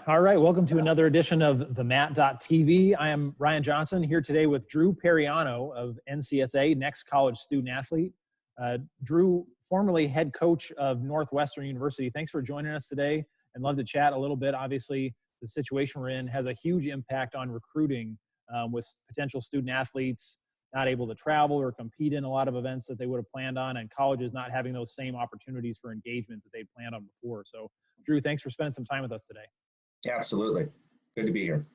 All right, welcome to another edition of the Mat.tv. I am Ryan Johnson here today with Drew Pariano of NCSA, Next College Student Athlete. Drew, formerly head coach of Northwestern University, thanks for joining us today and love to chat a little bit. Obviously, the situation we're in has a huge impact on recruiting with potential student athletes not able to travel or compete in a lot of events that they would have planned on, and colleges not having those same opportunities for engagement that they'd planned on before. So, Drew, thanks for spending some time with us today. Yeah, absolutely. Good to be here.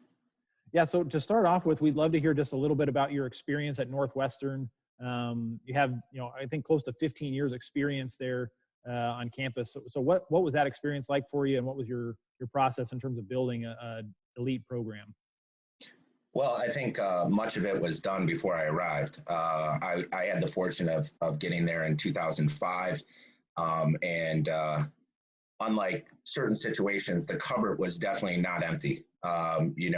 Yeah, so to start off with, we'd love to hear just a little bit about your experience at Northwestern. You have, I think close to 15 years experience there on campus. So what was that experience like for you, and what was your process in terms of building a elite program? Well, I think much of it was done before I arrived. I had the fortune of getting there in 2005, and unlike certain situations, the cupboard was definitely not empty. They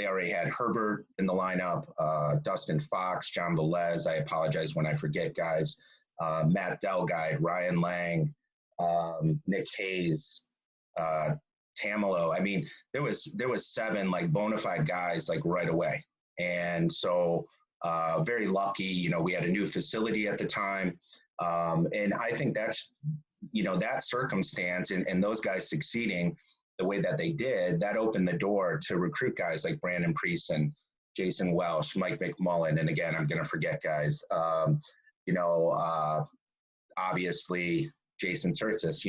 already had Herbert in the lineup, Dustin Fox, John Velez. I apologize when I forget guys. Matt Delguide, Ryan Lang, Nick Hayes, Tamalo. I mean, there was 7 like bona fide guys like right away, and so very lucky. We had a new facility at the time, and I think that's that circumstance and those guys succeeding the way that they did, that opened the door to recruit guys like Brandon Priest, Jason Welsh, Mike McMullen, and again, I'm going to forget guys. Obviously Jason Surtis,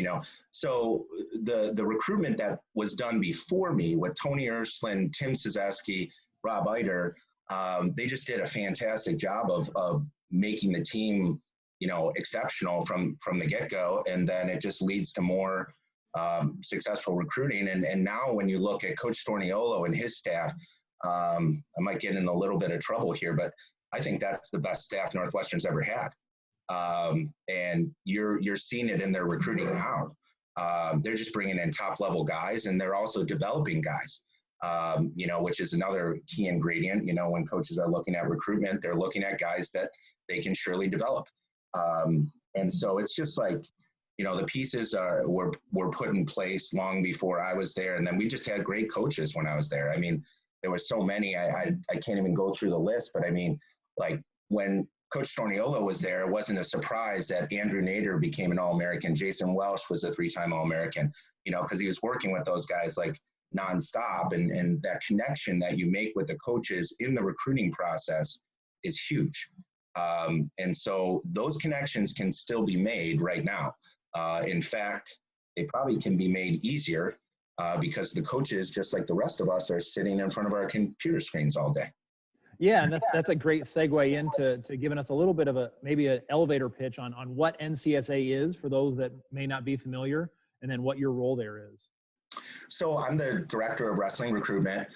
So the recruitment that was done before me with Tony Ursuline, Tim Szewski, Rob Eiter, they just did a fantastic job of making the team exceptional from the get-go, and then it just leads to more successful recruiting. And now when you look at Coach Storniolo and his staff, I might get in a little bit of trouble here, but I think that's the best staff Northwestern's ever had. And you're seeing it in their recruiting now. They're just bringing in top-level guys, and they're also developing guys, which is another key ingredient. When coaches are looking at recruitment, they're looking at guys that they can surely develop. And so it's just like, the pieces were put in place long before I was there. And then we just had great coaches when I was there. I mean, there were so many, I can't even go through the list, but I mean, like when Coach Storniolo was there, it wasn't a surprise that Andrew Nader became an All-American. Jason Welsh was a 3-time All-American, because he was working with those guys like nonstop. And that connection that you make with the coaches in the recruiting process is huge. And so those connections can still be made right now. In fact, they probably can be made easier because the coaches, just like the rest of us, are sitting in front of our computer screens all day. Yeah, and that's a great segue into giving us a little bit of maybe an elevator pitch on what NCSA is for those that may not be familiar, and then what your role there is. So I'm the director of wrestling recruitment.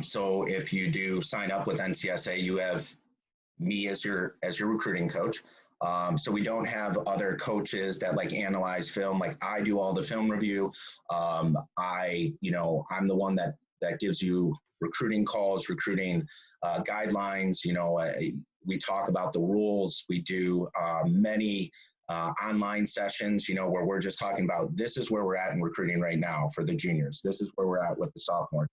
So if you do sign up with NCSA, you have me as your recruiting coach. So we don't have other coaches that like analyze film. Like I do all the film review. I'm the one that gives you recruiting calls, recruiting guidelines. We talk about the rules. We do many online sessions, where we're just talking about this is where we're at in recruiting right now for the juniors. This is where we're at with the sophomores.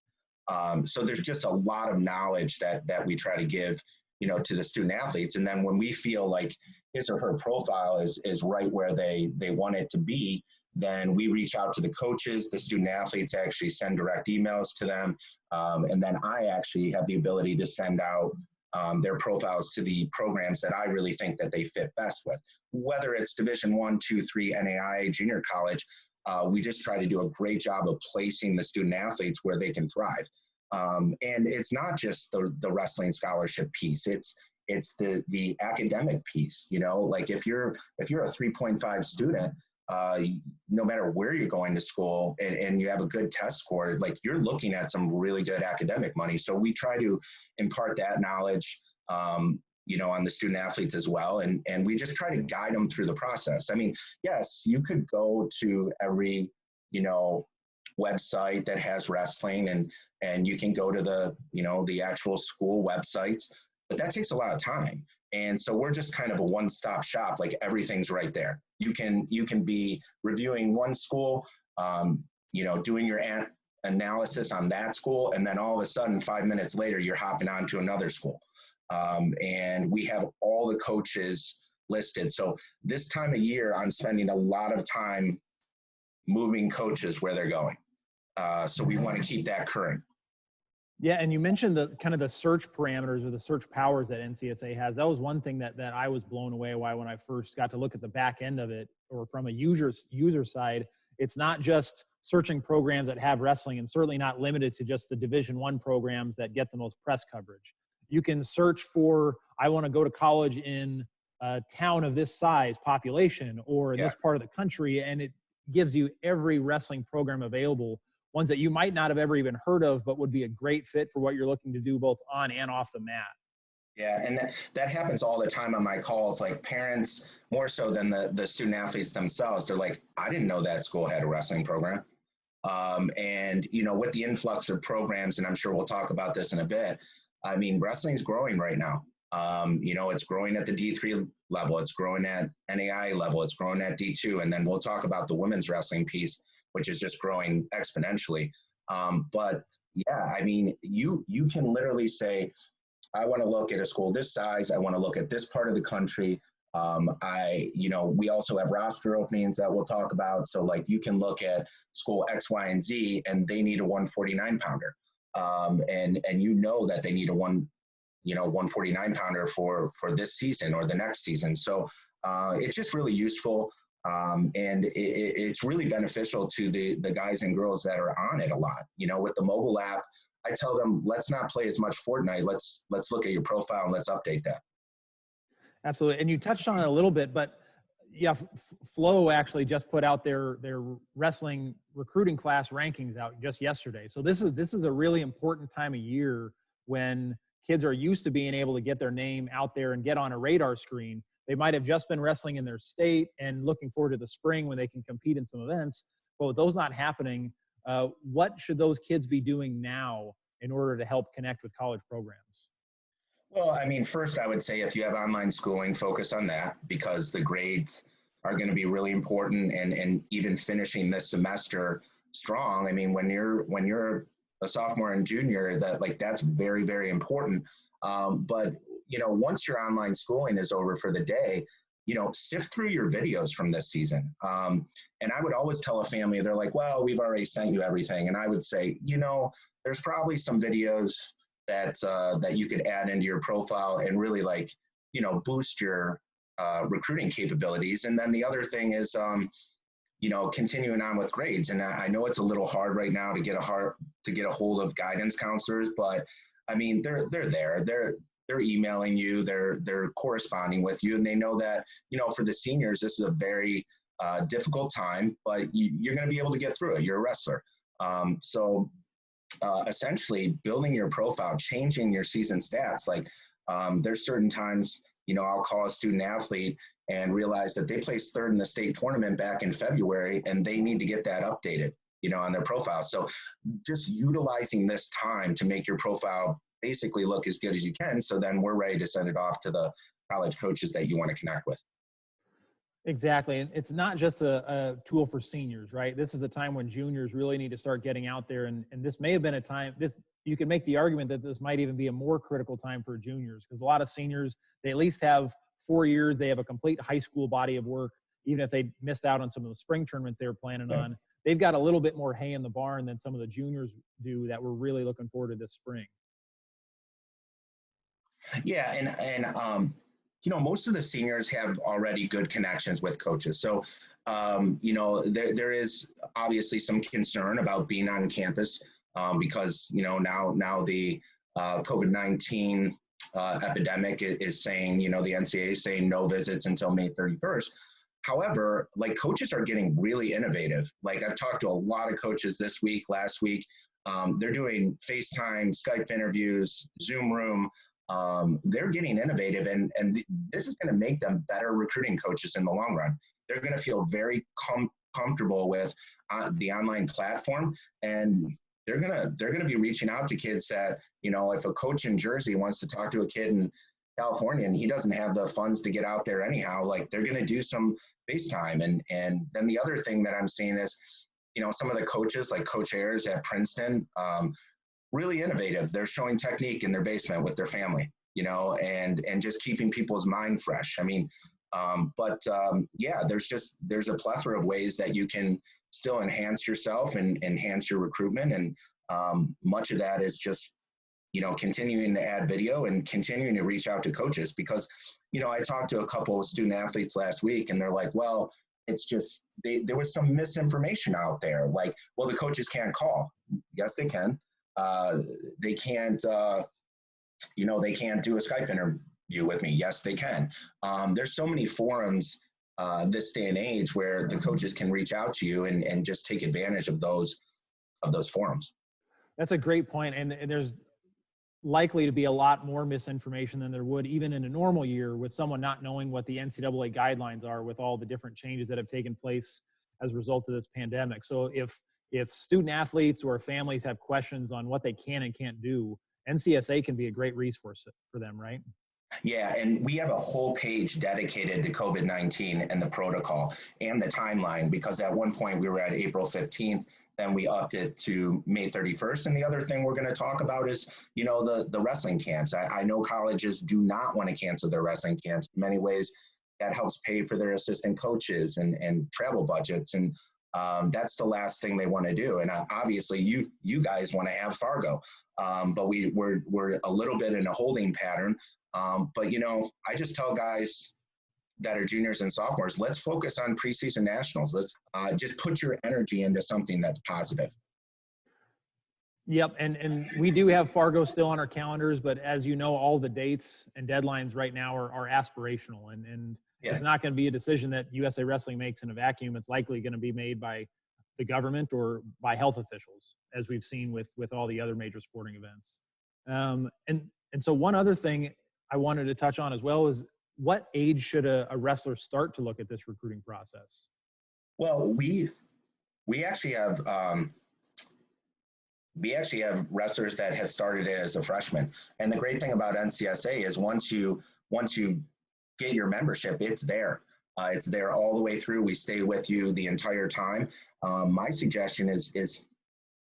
So there's just a lot of knowledge that we try to give to the student athletes. And then when we feel like his or her profile is right where they want it to be, then we reach out to the coaches. The student athletes actually send direct emails to them. And then I actually have the ability to send out their profiles to the programs that I really think that they fit best with. Whether it's Division 1, 2, 3, NAIA, junior college, we just try to do a great job of placing the student athletes where they can thrive. And it's not just the wrestling scholarship piece. It's the academic piece. Like if you're a 3.5 student, no matter where you're going to school and you have a good test score, like you're looking at some really good academic money. So we try to impart that knowledge, on the student athletes as well. And we just try to guide them through the process. I mean, yes, you could go to every, website that has wrestling and you can go to the actual school websites, but that takes a lot of time. And so we're just kind of a one-stop shop, like everything's right there. You can be reviewing one school, doing your analysis on that school, and then all of a sudden 5 minutes later you're hopping on to another school. And we have all the coaches listed. So this time of year, I'm spending a lot of time moving coaches where they're going. So we want to keep that current. Yeah, and you mentioned the kind of the search parameters or the search powers that NCSA has. That was one thing that I was blown away by when I first got to look at the back end of it, or from a user side. It's not just searching programs that have wrestling, and certainly not limited to just the Division I programs that get the most press coverage. You can search for, I want to go to college in a town of this size population, or in this part of the country, and it gives you every wrestling program available, ones that you might not have ever even heard of, but would be a great fit for what you're looking to do both on and off the mat. Yeah, and that happens all the time on my calls. Like parents, more so than the student athletes themselves, they're like, I didn't know that school had a wrestling program. And, you know, with the influx of programs, and I'm sure we'll talk about this in a bit, I mean, wrestling is growing right now. You know, it's growing at the D3 level, it's growing at NAI level, it's growing at D2, and then we'll talk about the women's wrestling piece, which is just growing exponentially. But yeah, I mean, you can literally say, I want to look at a school this size, I want to look at this part of the country. You know, we also have roster openings that we'll talk about. So like you can look at school X, Y, and Z, and they need a 149 pounder. And you know that they need a 149 pounder for this season or the next season. So it's just really useful. And it's really beneficial to the guys and girls that are on it a lot. You know, with the mobile app, I tell them, let's not play as much Fortnite. Let's look at your profile and let's update that. Absolutely. And you touched on it a little bit, but yeah, Flow actually just put out their wrestling recruiting class rankings out just yesterday. So this is a really important time of year when kids are used to being able to get their name out there and get on a radar screen. They might have just been wrestling in their state and looking forward to the spring when they can compete in some events. But with those not happening, what should those kids be doing now in order to help connect with college programs? Well, I mean, first I would say if you have online schooling, focus on that, because the grades are going to be really important, and even finishing this semester strong. I mean, when you're a sophomore and junior, that's very, very important. But you know, once your online schooling is over for the day, you know, sift through your videos from this season. And I would always tell a family, they're like, well, we've already sent you everything. And I would say, you know, there's probably some videos that you could add into your profile and really, like, you know, boost your recruiting capabilities. And then the other thing is, you know, continuing on with grades. And I know it's a little hard right now to get a hold of guidance counselors, but I mean, they're there. They're emailing you, they're corresponding with you, and they know that, you know, for the seniors, this is a very difficult time, but you're going to be able to get through it. You're a wrestler. So essentially building your profile, changing your season stats. Like there's certain times, you know, I'll call a student athlete and realize that they placed third in the state tournament back in February, and they need to get that updated, you know, on their profile. So just utilizing this time to make your profile basically look as good as you can, so then we're ready to send it off to the college coaches that you want to connect with. Exactly. And it's not just a tool for seniors, right? This is a time when juniors really need to start getting out there. And this may have been a time, you can make the argument that this might even be a more critical time for juniors, because a lot of seniors, they at least have 4 years. They have a complete high school body of work. Even if they missed out on some of the spring tournaments they were planning on, they've got a little bit more hay in the barn than some of the juniors do that we're really looking forward to this spring. Yeah, and you know, most of the seniors have already good connections with coaches. So, you know, there is obviously some concern about being on campus because, you know, now the COVID-19 epidemic is saying, you know, the NCAA is saying no visits until May 31st. However, like, coaches are getting really innovative. Like, I've talked to a lot of coaches this week, last week. They're doing FaceTime, Skype interviews, Zoom room. They're getting innovative, and this is going to make them better recruiting coaches in the long run. They're going to feel very comfortable with the online platform, and they're gonna be reaching out to kids that, you know, if a coach in Jersey wants to talk to a kid in California and he doesn't have the funds to get out there anyhow, like, they're going to do some FaceTime. And then the other thing that I'm seeing is some of the coaches like Coach Ayers at Princeton, really innovative. They're showing technique in their basement with their family, and just keeping people's mind fresh. I mean, yeah, there's a plethora of ways that you can still enhance yourself and enhance your recruitment. And much of that is just, continuing to add video and continuing to reach out to coaches because, I talked to a couple of student athletes last week and they're like, well, it's just, there was some misinformation out there. Like, well, the coaches can't call. Yes, they can. They can't, they can't do a Skype interview with me. Yes, they can. There's so many forums this day and age where the coaches can reach out to you and just take advantage of those forums. That's a great point. And there's likely to be a lot more misinformation than there would even in a normal year with someone not knowing what the NCAA guidelines are with all the different changes that have taken place as a result of this pandemic. So if student athletes or families have questions on what they can and can't do, NCSA can be a great resource for them, right? Yeah, and we have a whole page dedicated to COVID-19 and the protocol and the timeline, because at one point we were at April 15th, then we upped it to May 31st. And the other thing we're going to talk about is, the wrestling camps. I know colleges do not want to cancel their wrestling camps. In many ways, that helps pay for their assistant coaches and travel budgets. And that's the last thing they want to do. And obviously you guys want to have Fargo, but we're a little bit in a holding pattern. But I just tell guys that are juniors and sophomores, let's focus on preseason nationals. Let's just put your energy into something that's positive. Yep, and we do have Fargo still on our calendars, but as you know, all the dates and deadlines right now are aspirational, and yeah. It's not going to be a decision that USA Wrestling makes in a vacuum. It's likely going to be made by the government or by health officials, as we've seen with all the other major sporting events. And so one other thing I wanted to touch on as well is, what age should a wrestler start to look at this recruiting process? Well, we actually have wrestlers that have started it as a freshman. And the great thing about NCSA is once you get your membership, it's there. It's there all the way through. We stay with you the entire time. My suggestion is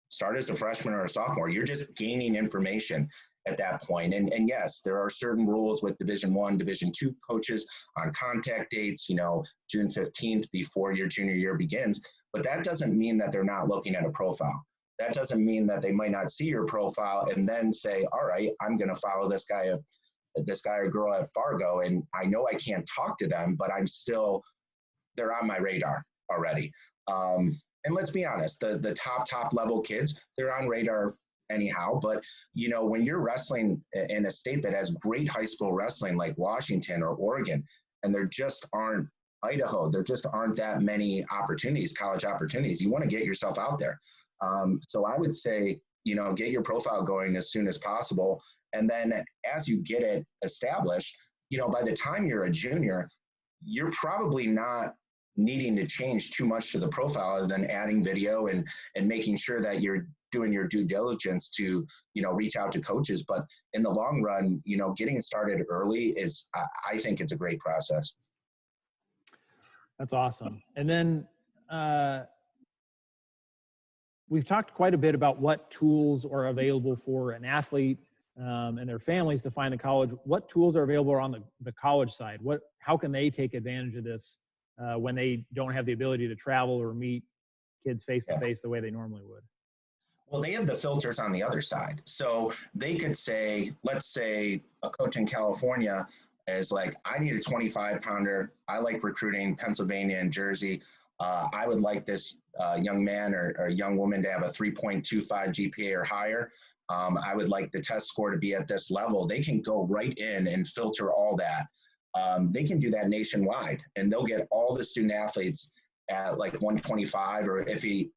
start as a freshman or a sophomore. You're just gaining information at that point. And yes, there are certain rules with Division I, Division II coaches on contact dates, June 15th before your junior year begins. But that doesn't mean that they're not looking at a profile. That doesn't mean that they might not see your profile and then say, all right, I'm going to follow this guy or girl at Fargo, and I know I can't talk to them, but they're on my radar already. And let's be honest, the top level kids, they're on radar anyhow. But, when you're wrestling in a state that has great high school wrestling like Washington or Oregon, and there just aren't Idaho, there just aren't that many opportunities, college opportunities, you want to get yourself out there. So I would say, get your profile going as soon as possible. And then as you get it established, by the time you're a junior, you're probably not needing to change too much to the profile other than adding video and making sure that you're doing your due diligence to, reach out to coaches. But in the long run, getting started early I think it's a great process. That's awesome. And then we've talked quite a bit about what tools are available for an athlete and their families to find the college. What tools are available on the college side? How can they take advantage of this when they don't have the ability to travel or meet kids face-to-face the way they normally would? Well, they have the filters on the other side. So they could say, let's say a coach in California is like, I need a 25-pounder. I like recruiting Pennsylvania and Jersey. I would like this young man or young woman to have a 3.25 GPA or higher. I would like the test score to be at this level. They can go right in and filter all that. They can do that nationwide, and they'll get all the student athletes at like 125, or if he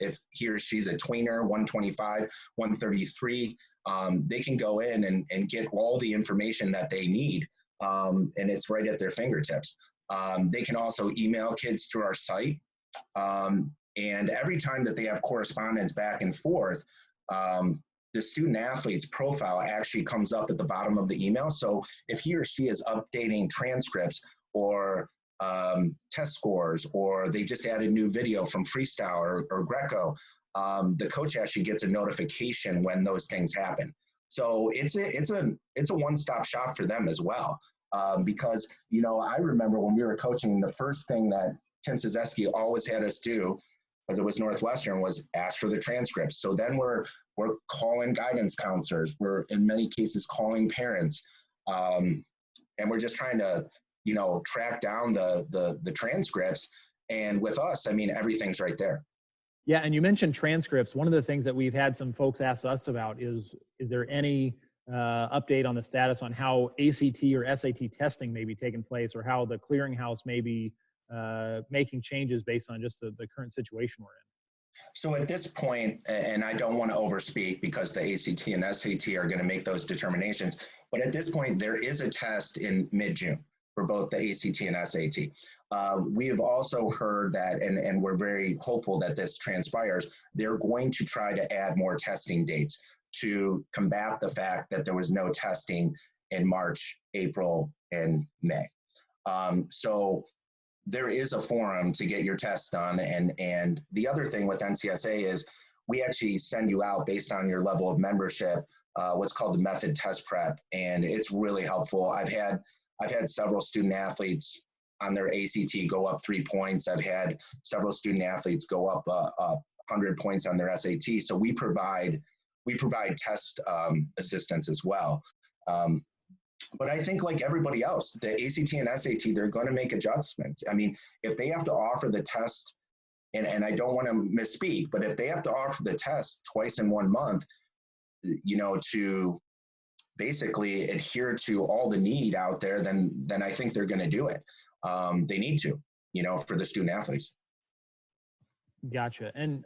or she's a tweener, 125, 133. They can go in and get all the information that they need, and it's right at their fingertips. They can also email kids through our site. And every time that they have correspondence back and forth, the student athlete's profile actually comes up at the bottom of the email. So if he or she is updating transcripts or test scores, or they just added new video from freestyle or Greco, the coach actually gets a notification when those things happen. So it's a one-stop shop for them as well. Because, I remember when we were coaching, the first thing that Tim Szewski always had us do, because it was Northwestern, was ask for the transcripts. So then we're calling guidance counselors. We're in many cases calling parents, and we're just trying to, track down the transcripts. And with us, I mean, everything's right there. Yeah, and you mentioned transcripts. One of the things that we've had some folks ask us about is there any update on the status on how ACT or SAT testing may be taking place, or how the clearinghouse may be making changes based on just the current situation we're in? So at this point, and I don't want to overspeak because the ACT and SAT are going to make those determinations, but at this point, there is a test in mid-June for both the ACT and SAT. We have also heard that, and we're very hopeful that this transpires, they're going to try to add more testing dates to combat the fact that there was no testing in March, April, and May. So there is a forum to get your tests done. And the other thing with NCSA is we actually send you out based on your level of membership, what's called the method test prep. And it's really helpful. I've had several student athletes on their ACT go up 3 points. I've had several student athletes go up 100 points on their SAT. So we provide test assistance as well. But I think like everybody else, the ACT and SAT, they're going to make adjustments. I mean, if they have to offer the test, and I don't want to misspeak, but if they have to offer the test twice in 1 month, to basically adhere to all the need out there, then I think they're going to do it. They need to, for the student athletes. Gotcha. And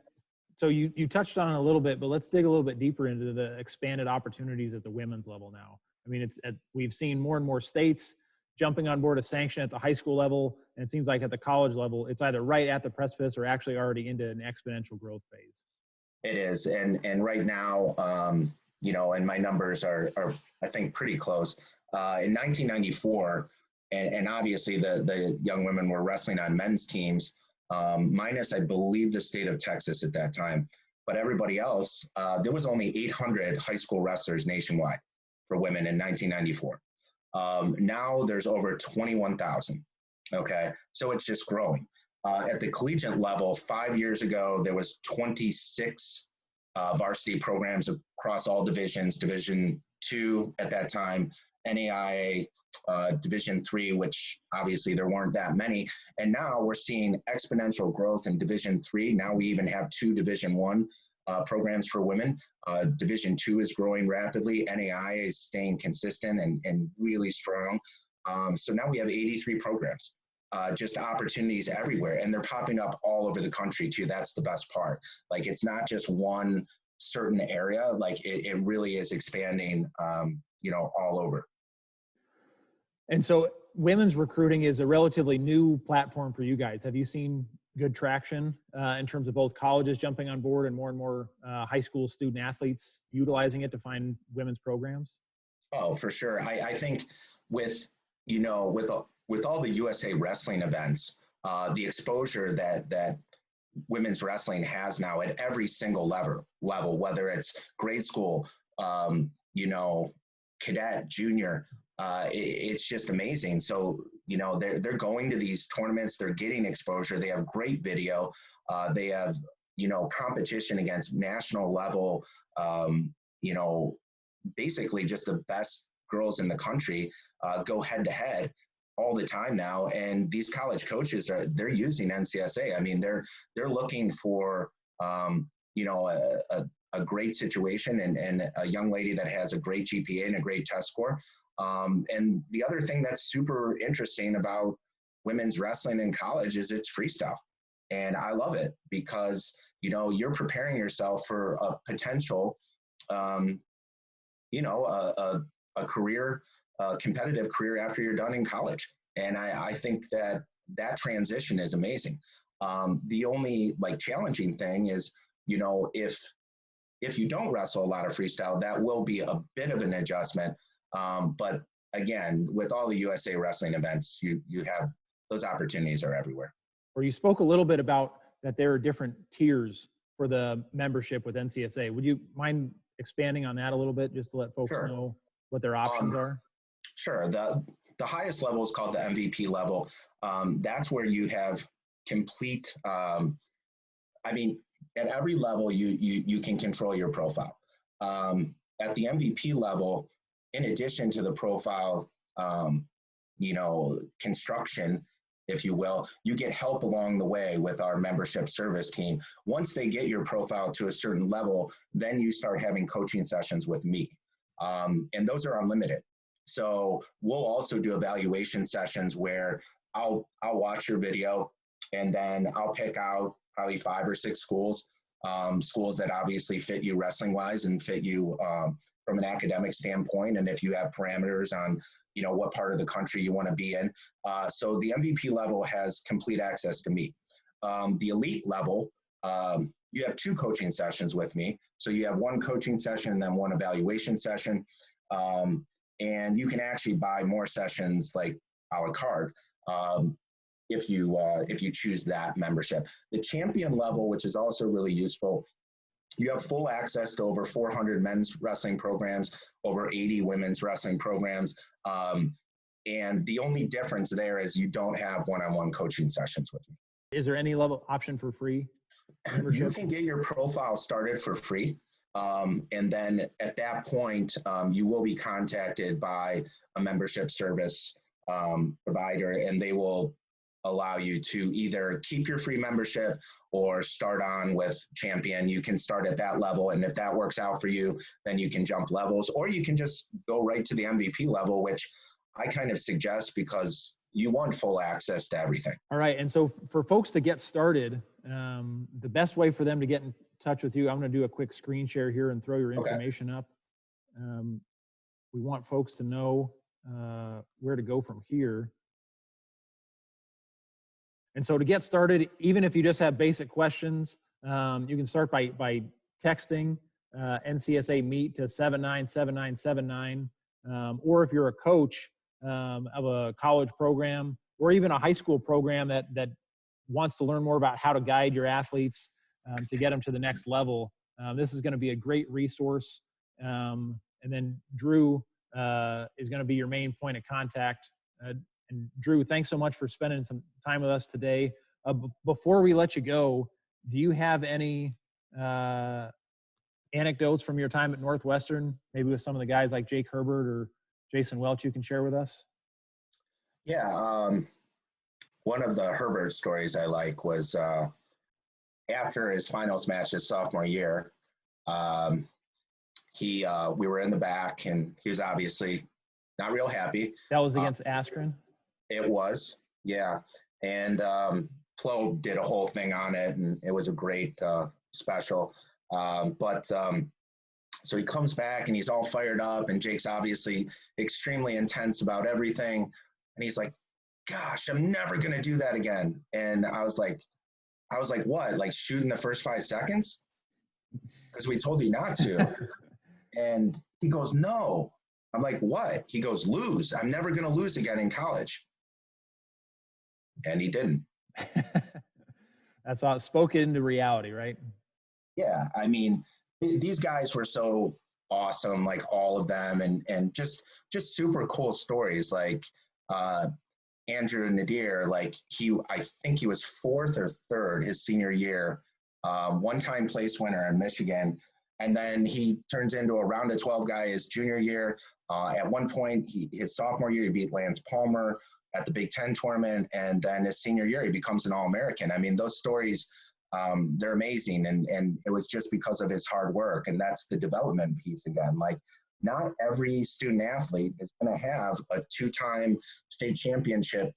so you touched on it a little bit, but let's dig a little bit deeper into the expanded opportunities at the women's level now. I mean, we've seen more and more states jumping on board a sanction at the high school level, and it seems like at the college level, it's either right at the precipice or actually already into an exponential growth phase. It is, and right now, and my numbers are I think pretty close. In 1994, and obviously the young women were wrestling on men's teams, minus I believe the state of Texas at that time, but everybody else, there was only 800 high school wrestlers nationwide for women in 1994. Now there's over 21,000. Okay, so it's just growing. At the collegiate level, 5 years ago, there was 26 varsity programs across all divisions, Division II at that time, NAIA, Division III, which obviously there weren't that many. And now we're seeing exponential growth in Division III. Now we even have 2 Division I programs for women. Division II is growing rapidly. NAIA is staying consistent and really strong. So now we have 83 programs. Just opportunities everywhere, and they're popping up all over the country too. That's the best part. Like, it's not just one certain area. Like, it really is expanding, all over. And so women's recruiting is a relatively new platform for you guys. Have you seen good traction in terms of both colleges jumping on board and more high school student athletes utilizing it to find women's programs? Oh, for sure. I think with all the USA wrestling events, the exposure that women's wrestling has now at every single level, whether it's grade school, cadet, junior, it's just amazing. So, they're going to these tournaments, they're getting exposure, they have great video, they have, competition against national level, basically just the best girls in the country go head to head all the time now. And these college coaches they're using NCSA. I mean, they're looking for, a great situation and a young lady that has a great GPA and a great test score. And the other thing that's super interesting about women's wrestling in college is it's freestyle. And I love it because, you're preparing yourself for a potential, a career, competitive career after you're done in college. And I think that transition is amazing. The only challenging thing is, if you don't wrestle a lot of freestyle, that will be a bit of an adjustment. But again, with all the USA wrestling events, you have those opportunities are everywhere. Or you spoke a little bit about that there are different tiers for the membership with NCSA. Would you mind expanding on that a little bit just to let folks Sure. know what their options are? Sure. The highest level is called the MVP level. That's where you have complete, I mean, at every level, you can control your profile. At the MVP level, in addition to the profile, construction, if you will, you get help along the way with our membership service team. Once they get your profile to a certain level, then you start having coaching sessions with me. And those are unlimited. So we'll also do evaluation sessions where I'll watch your video, and then I'll pick out probably 5 or 6 schools that obviously fit you wrestling wise and fit you from an academic standpoint. And if you have parameters on, what part of the country you want to be in. So the MVP level has complete access to me. The elite level, you have 2 coaching sessions with me. So you have 1 coaching session and then 1 evaluation session. And you can actually buy more sessions like a la carte if you choose that membership. The champion level, which is also really useful, you have full access to over 400 men's wrestling programs, over 80 women's wrestling programs. And the only difference there is you don't have one-on-one coaching sessions with me. Is there any level option for free membership? You can get your profile started for free. And then at that point, you will be contacted by a membership service provider, and they will allow you to either keep your free membership or start on with champion. You can start at that level, and if that works out for you, then you can jump levels, or you can just go right to the MVP level, which I kind of suggest because you want full access to everything. All right. And so for folks to get started, the best way for them to get in touch with you, I'm going to do a quick screen share here and throw your information up. We want folks to know where to go from here. And so to get started, even if you just have basic questions, you can start by texting NCSA Meet to 797979. Or if you're a coach of a college program or even a high school program that wants to learn more about how to guide your athletes to get them to the next level, this is going to be a great resource. And then Drew is going to be your main point of contact. And Drew, thanks so much for spending some time with us today. Before we let you go, do you have any anecdotes from your time at Northwestern, maybe with some of the guys like Jake Herbert or Jason Welch you can share with us? Yeah. One of the Herbert stories I like was after his finals match his sophomore year, we were in the back, and he was obviously not real happy. That was against Askren? It was, yeah. And Flo did a whole thing on it, and it was a great special. So he comes back, and he's all fired up, and Jake's obviously extremely intense about everything. And he's like, gosh, I'm never going to do that again. And I was like, what? Like shoot in the first 5 seconds? Because we told you not to. And he goes, no. I'm like, what? He goes, lose. I'm never going to lose again in college. And he didn't. That's all. Spoke it into reality, right? Yeah. I mean, these guys were so awesome, like all of them, and just super cool stories. Like Andrew Nadir, like I think he was 4th or 3rd his senior year, one-time place winner in Michigan. And then he turns into a round of 12 guy his junior year. At one point, his sophomore year, he beat Lance Palmer at the Big Ten tournament. And then his senior year, he becomes an All-American. I mean, those stories, they're amazing. And it was just because of his hard work. And that's the development piece again. Like, not every student athlete is going to have a 2-time state championship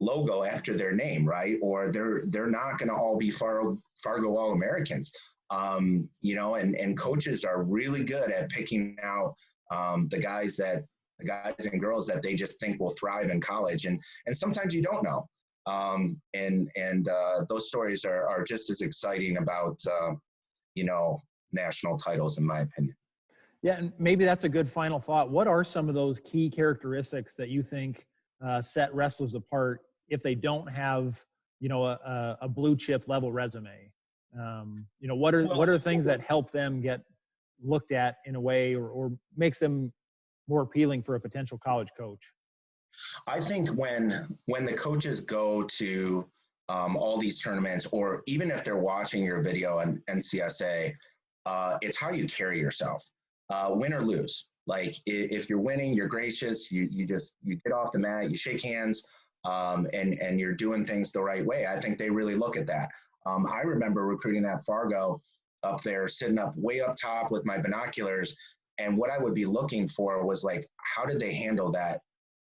logo after their name, right? Or they're not going to all be Fargo All-Americans. And coaches are really good at picking out the guys and girls that they just think will thrive in college, and sometimes you don't know. Those stories are just as exciting about national titles, in my opinion. Yeah, and maybe that's a good final thought. What are some of those key characteristics that you think set wrestlers apart if they don't have, a blue chip level resume? What are things that help them get looked at in a way, or makes them more appealing for a potential college coach? I think when the coaches go to all these tournaments, or even if they're watching your video on NCSA, it's how you carry yourself, win or lose. Like if you're winning, you're gracious, you get off the mat, you shake hands, and you're doing things the right way. I think they really look at that. I remember recruiting at Fargo up there, sitting up way up top with my binoculars, and what I would be looking for was like, how did they handle that,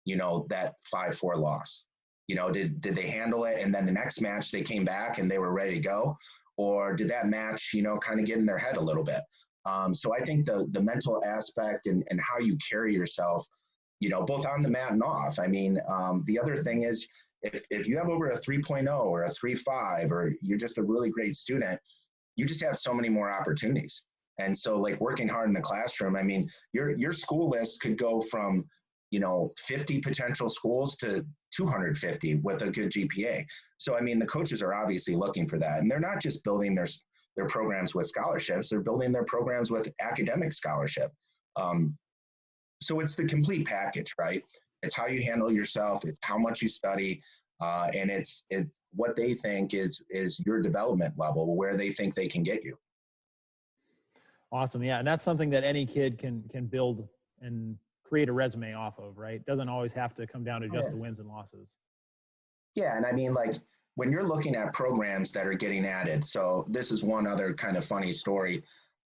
that 5-4 loss? Did they handle it? And then the next match they came back and they were ready to go? Or did that match, kind of get in their head a little bit? So I think the mental aspect and how you carry yourself, both on the mat and off. I mean, the other thing is if you have over a 3.0 or a 3.5, or you're just a really great student, you just have so many more opportunities. And so like working hard in the classroom, I mean, your school list could go from, 50 potential schools to 250 with a good GPA. So, I mean, the coaches are obviously looking for that. And they're not just building their programs with scholarships, they're building their programs with academic scholarship. So it's the complete package, right? It's how you handle yourself, it's how much you study, and it's what they think is your development level, where they think they can get you. Awesome. Yeah. And that's something that any kid can build and create a resume off of, right? It doesn't always have to come down to just the wins and losses. Yeah. And I mean, like when you're looking at programs that are getting added, so this is one other kind of funny story.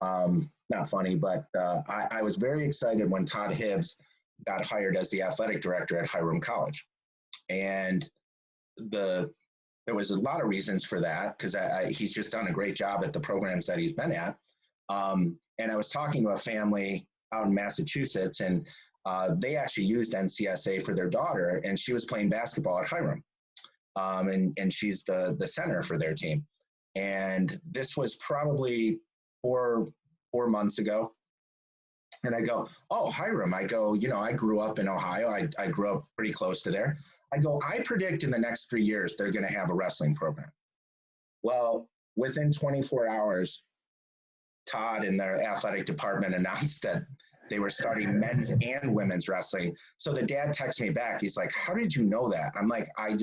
Not funny, but I was very excited when Todd Hibbs got hired as the athletic director at Hiram College. And there was a lot of reasons for that, because he's just done a great job at the programs that he's been at. And I was talking to a family out in Massachusetts, and they actually used NCSA for their daughter, and she was playing basketball at Hiram. And she's the center for their team. And this was probably four months ago. And I go, oh, Hiram. I go, I grew up in Ohio. I grew up pretty close to there. I go, I predict in the next 3 years, they're going to have a wrestling program. Well, within 24 hours, Todd and their athletic department announced that they were starting men's and women's wrestling. So the dad texts me back. He's like, how did you know that? I'm like, I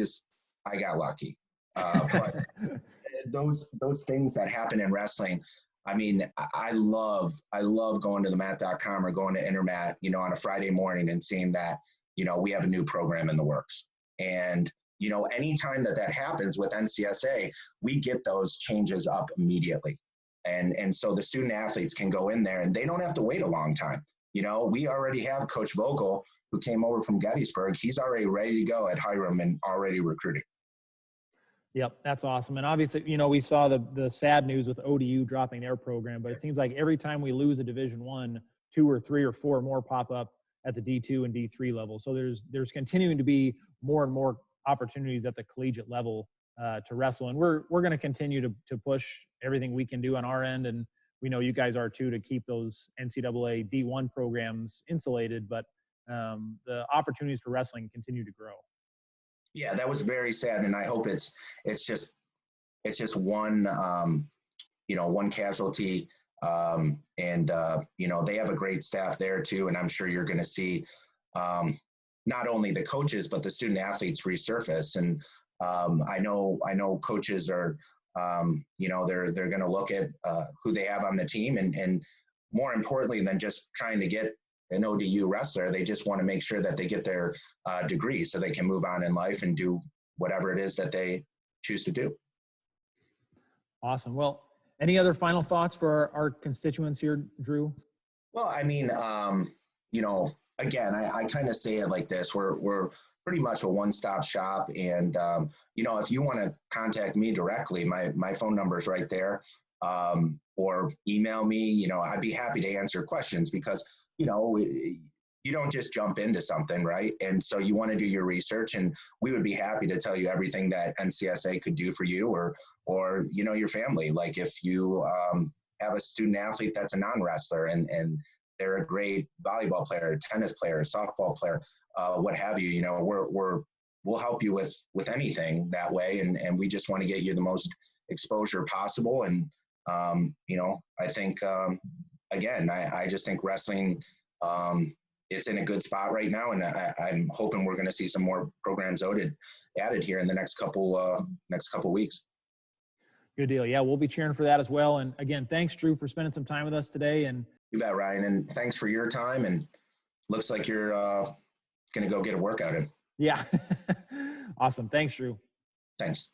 got lucky. But those things that happen in wrestling, I mean, I love going to the mat.com or going to Intermat, on a Friday morning and seeing that, we have a new program in the works. And, anytime that happens with NCSA, we get those changes up immediately. And so the student athletes can go in there and they don't have to wait a long time. We already have Coach Vogel, who came over from Gettysburg. He's already ready to go at Hiram and already recruiting. Yep, that's awesome. And obviously, we saw the sad news with ODU dropping their program, but it seems like every time we lose a Division I, 2 or 3 or 4 more pop up at the D2 and D3 level. So there's continuing to be more and more opportunities at the collegiate level to wrestle. And we're going to continue to push everything we can do on our end. And we know you guys are too, to keep those NCAA D1 programs insulated, but the opportunities for wrestling continue to grow. Yeah, that was very sad. And I hope it's just one, one casualty. They have a great staff there too. And I'm sure you're going to see not only the coaches, but the student athletes resurface. And I know coaches are, they're going to look at who they have on the team, and more importantly than just trying to get an ODU wrestler, they just want to make sure that they get their degree so they can move on in life and do whatever it is that they choose to do. Awesome. Well, any other final thoughts for our constituents here, Drew? Well, I mean, again, I kind of say it like this: we're pretty much a one-stop shop, and if you want to contact me directly, my phone number is right there, or email me. I'd be happy to answer questions, because you don't just jump into something, right? And so you want to do your research, and we would be happy to tell you everything that NCSA could do for you, or your family. Like if you have a student athlete that's a non-wrestler and they're a great volleyball player, tennis player, softball player, what have you. You know, we'll help you with anything that way, and we just want to get you the most exposure possible. And you know, I think again, I just think wrestling, it's in a good spot right now, and I'm hoping we're going to see some more programs added here in the next couple weeks. Good deal. Yeah, we'll be cheering for that as well. And again, thanks, Drew, for spending some time with us today. And you bet, Ryan, and thanks for your time. And looks like you're going to go get a workout in. Yeah. Awesome. Thanks, Drew. Thanks.